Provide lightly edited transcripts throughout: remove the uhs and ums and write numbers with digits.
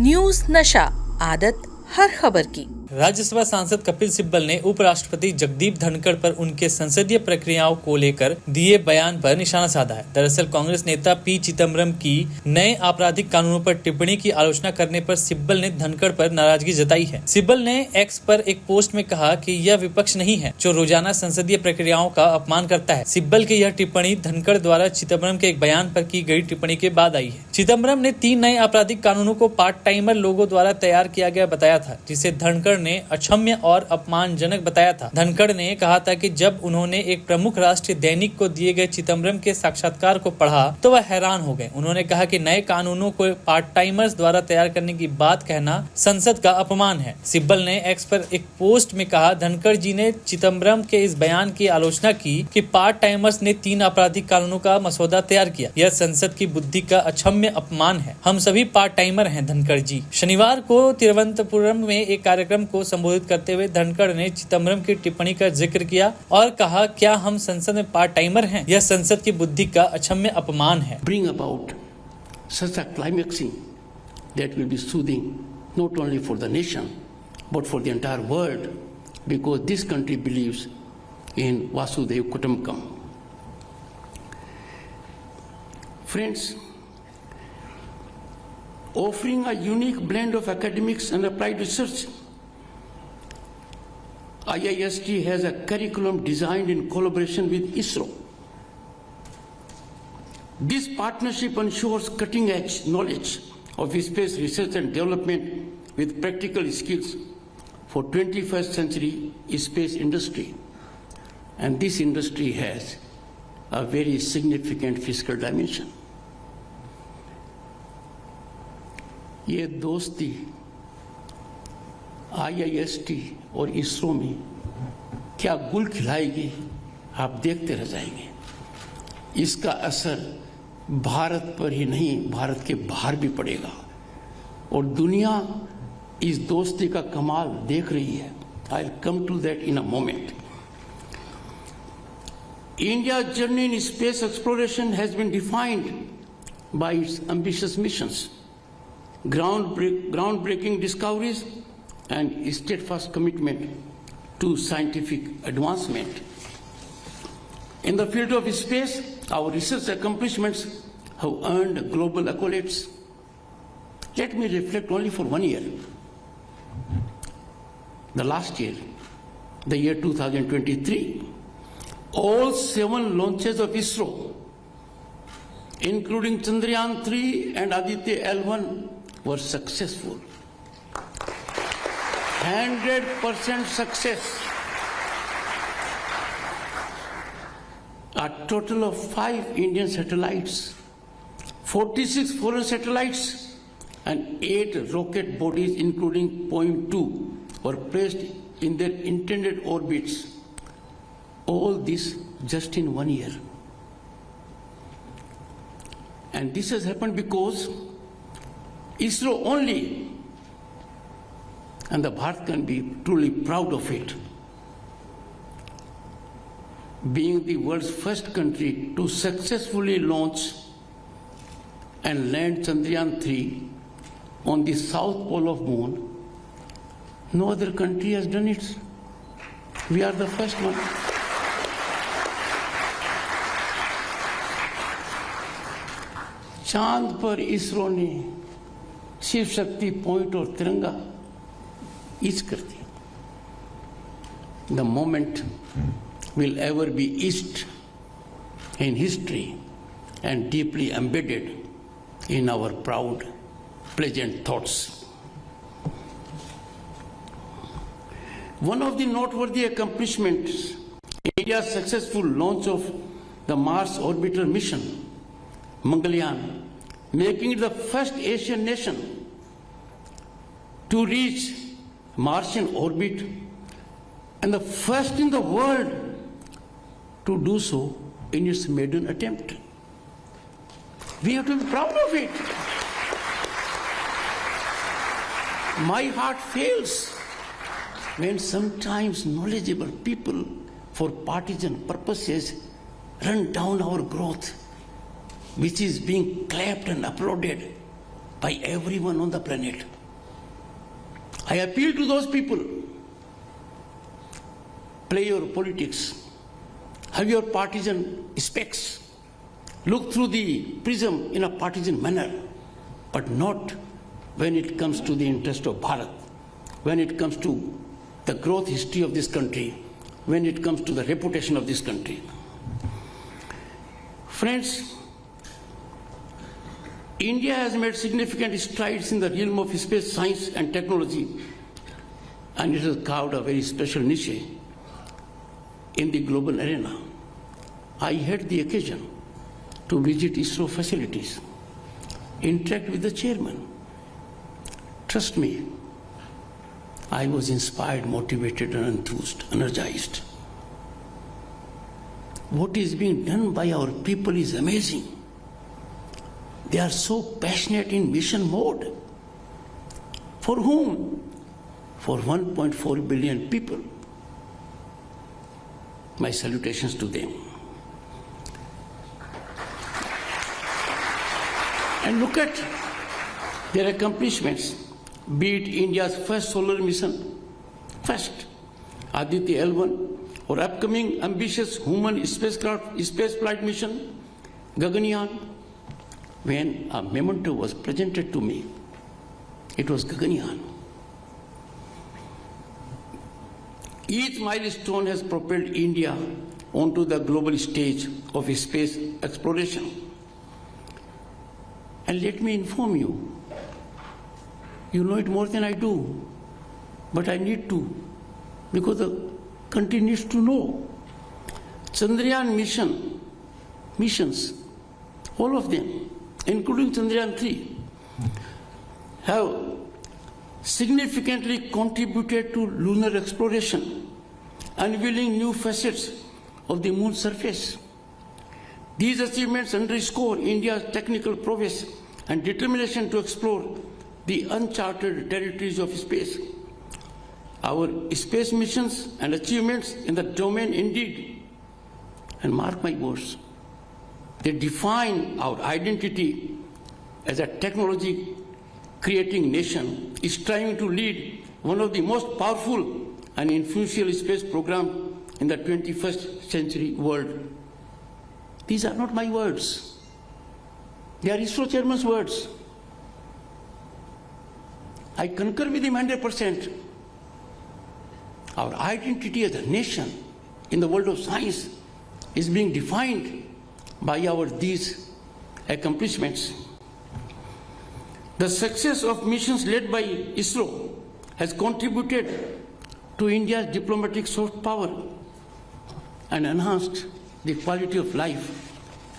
News नशा, आदत हर खबर की। राज्यसभा सांसद कपिल सिब्बल ने उपराष्ट्रपति जगदीप धनखड़ पर उनके संसदीय प्रक्रियाओं को लेकर दिए बयान पर निशाना साधा है। दरअसल कांग्रेस नेता पी चिदम्बरम की नए आपराधिक कानूनों पर टिप्पणी की आलोचना करने पर सिब्बल ने धनखड़ पर नाराजगी जताई है। सिब्बल ने एक्स पर एक पोस्ट में कहा कि यह विपक्ष नहीं है जो रोजाना संसदीय प्रक्रियाओं का अपमान करता है। सिब्बल की यह टिप्पणी धनखड़ द्वारा चिदम्बरम के एक बयान पर की गई टिप्पणी के बाद आई है। चिदम्बरम ने 3 नए आपराधिक कानूनों को पार्ट टाइमर लोगों द्वारा तैयार किया गया बताया था, जिसे धनखड़ ने अक्षम्य और अपमानजनक बताया था। धनखड़ ने कहा था कि जब उन्होंने एक प्रमुख राष्ट्रीय दैनिक को दिए गए चिदम्बरम के साक्षात्कार को पढ़ा तो वह हैरान हो गए। उन्होंने कहा कि नए कानूनों को पार्ट टाइमर्स द्वारा तैयार करने की बात कहना संसद का अपमान है। सिब्बल ने एक्स पर एक पोस्ट में कहा, धनखड़ जी ने चिदम्बरम के इस बयान की आलोचना की कि पार्ट टाइमर्स ने 3 आपराधिक कानूनों का मसौदा तैयार किया। यह संसद की बुद्धि का अक्षम्य अपमान है। हम सभी पार्ट टाइमर हैं धनखड़ जी। शनिवार को तिरुवनंतपुरम में एक कार्यक्रम को संबोधित करते हुए धनखड़ ने चिदम्बरम की टिप्पणी का जिक्र किया और कहा, क्या हम संसद में पार्ट टाइमर हैं? यह संसद की बुद्धि का अक्षम्य अपमान है। Bring about such a climaxing that will be soothing not only for the nation but for the entire world, because this country believes in Vasudhaiva Kutumbakam. Friends, offering a unique blend of academics and applied research, IIST has a curriculum designed in collaboration with ISRO. This partnership ensures cutting-edge knowledge of space research and development with practical skills for 21st century space industry. And this industry has a very significant fiscal dimension. ये दोस्ती IIST और इसरो में क्या गुल खिलाएगी, आप देखते रह जाएंगे। इसका असर भारत पर ही नहीं, भारत के बाहर भी पड़ेगा और दुनिया इस दोस्ती का कमाल देख रही है। I will come to that in a moment. India's journey in space exploration has been defined by its ambitious missions, groundbreaking discoveries, and steadfast commitment to scientific advancement. In the field of space, our research accomplishments have earned global accolades. Let me reflect only for 1 year. The last year, the year 2023, all 7 launches of ISRO, including Chandrayaan 3 and Aditya L1, were successful. 100% success. A total of 5 Indian satellites, 46 foreign satellites, and 8 rocket bodies, including POIM-2, were placed in their intended orbits. All this just in 1 year. And this has happened because ISRO only, and the Bharat can be truly proud of it, being the world's first country to successfully launch and land Chandrayaan 3 on the south pole of moon. No other country has done it. We are the first one. चांद पर इसरो ने Shiv Shakti point और तिरंगा each कर दिया. The moment will ever be etched in history and deeply embedded in our proud, pleasant thoughts. One of the noteworthy accomplishments in India's successful launch of the Mars orbital mission, Mangalyaan, making it the first Asian nation to reach Martian orbit and the first in the world to do so in its maiden attempt. We have to be proud of it. My heart fails when sometimes knowledgeable people, for partisan purposes, run down our growth, which is being clapped and applauded by everyone on the planet. I appeal to those people. Play your politics. Have your partisan specs. Look through the prism in a partisan manner, but not when it comes to the interest of Bharat, when it comes to the growth history of this country, when it comes to the reputation of this country. Friends, India has made significant strides in the realm of space science and technology, and it has carved a very special niche in the global arena. I had the occasion to visit ISRO facilities, interact with the chairman. Trust me, I was inspired, motivated, and enthused, energized. What is being done by our people is amazing. They are so passionate in mission mode. For whom? For 1.4 billion people. My salutations to them. And look at their accomplishments, be it India's first solar mission, first Aditya L1, or upcoming ambitious human spaceflight mission, Gaganyaan. When a memento was presented to me, it was Gaganyaan. Each milestone has propelled India onto the global stage of space exploration. And let me inform you, you know it more than I do, but I need to, because the country needs to know. Chandrayaan missions, all of them, including Chandrayaan 3, have significantly contributed to lunar exploration, unveiling new facets of the moon's surface. These achievements underscore India's technical prowess and determination to explore the uncharted territories of space. Our space missions and achievements in the domain indeed, and mark my words, they define our identity as a technology creating nation, striving to lead one of the most powerful and influential space programs in the 21st century world. These are not my words. They are ISRO chairman's words. I concur with him 100%. Our identity as a nation in the world of science is being defined by these accomplishments. The success of missions led by ISRO has contributed to India's diplomatic soft power and enhanced the quality of life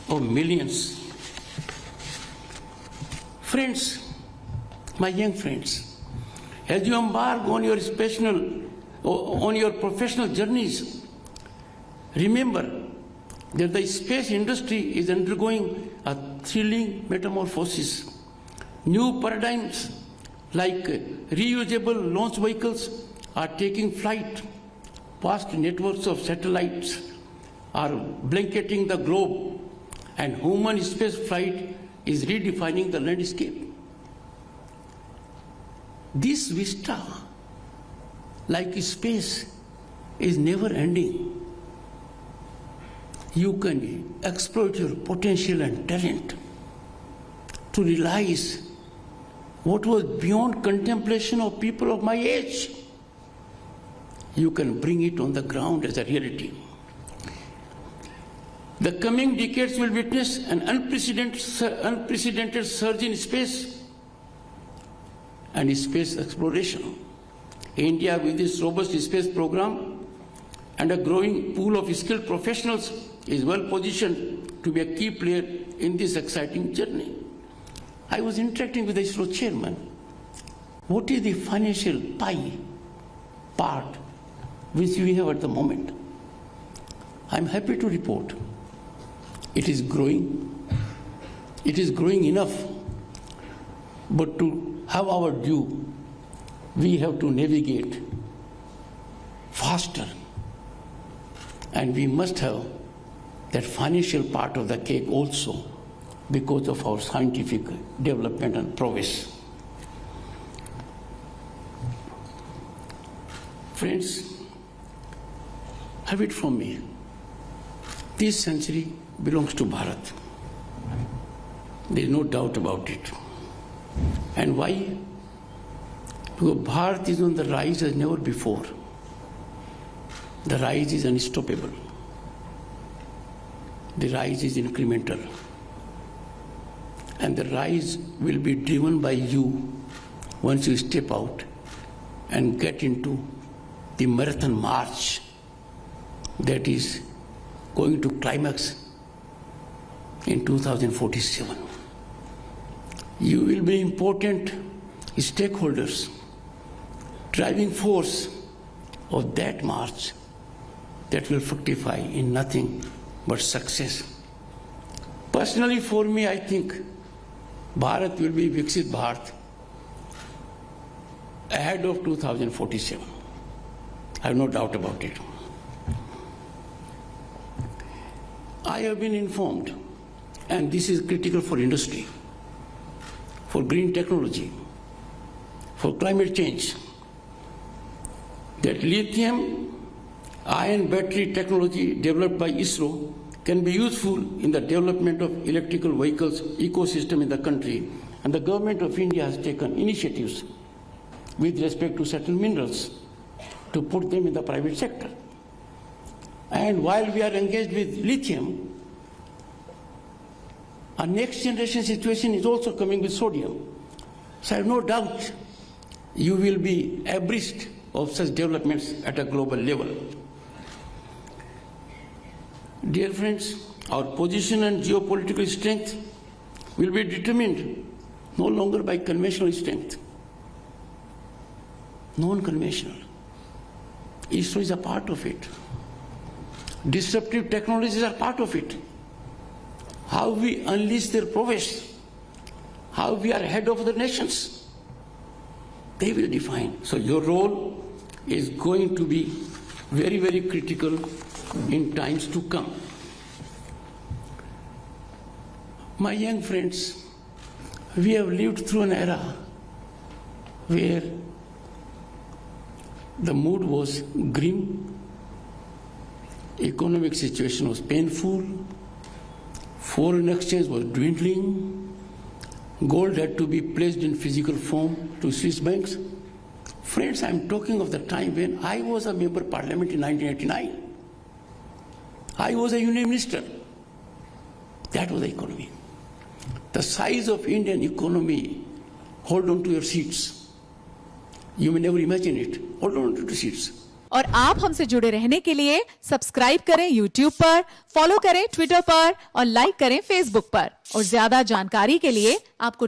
of millions. Friends, my young friends, as you embark on your professional journeys, remember that the space industry is undergoing a thrilling metamorphosis. New paradigms like reusable launch vehicles are taking flight. Vast networks of satellites are blanketing the globe, and human space flight is redefining the landscape. This vista, like space, is never ending. You can exploit your potential and talent to realize what was beyond contemplation of people of my age. You can bring it on the ground as a reality. The coming decades will witness an unprecedented surge in space and space exploration. India, with its robust space program and a growing pool of skilled professionals, is well positioned to be a key player in this exciting journey. I was interacting with the ISRO chairman. What is the financial pie part which we have at the moment? I'm happy to report it is growing. It is growing enough. But to have our due, we have to navigate faster. And we must have that financial part of the cake also. because of our scientific development and prowess. Friends, have it from me. This century belongs to Bharat. There is no doubt about it. And why? Because Bharat is on the rise as never before. The rise is unstoppable. The rise is incremental. And the rise will be driven by you once you step out and get into the marathon march that is going to climax in 2047. You will be important stakeholders, driving force of that march that will fructify in nothing but success. Personally, for me, I think Bharat will be Viksit Bharat ahead of 2047. I have no doubt about it. I have been informed, and this is critical for industry, for green technology, for climate change, that lithium-ion battery technology developed by ISRO can be useful in the development of electrical vehicles ecosystem in the country, and the government of India has taken initiatives with respect to certain minerals to put them in the private sector. And while we are engaged with lithium, a next generation situation is also coming with sodium. So I have no doubt you will be abreast of such developments at a global level. Dear friends, our position and geopolitical strength will be determined no longer by conventional strength, non-conventional. ISRO is a part of it. Disruptive technologies are part of it. How we unleash their prowess, how we are ahead of the nations, they will define. So your role is going to be very, very critical in times to come. My young friends, we have lived through an era where the mood was grim, economic situation was painful, foreign exchange was dwindling, gold had to be placed in physical form to Swiss banks. Friends, I'm talking of the time when I was a member of parliament in 1989. I was a union minister. That was the economy. The size of Indian economy, hold on to your seats. You may never imagine it. Hold on to the seats. और आप हमसे जुड़े रहने के लिए subscribe करें YouTube पर, follow करें Twitter पर और लाइक करें Facebook पर। और ज्यादा जानकारी के लिए आपको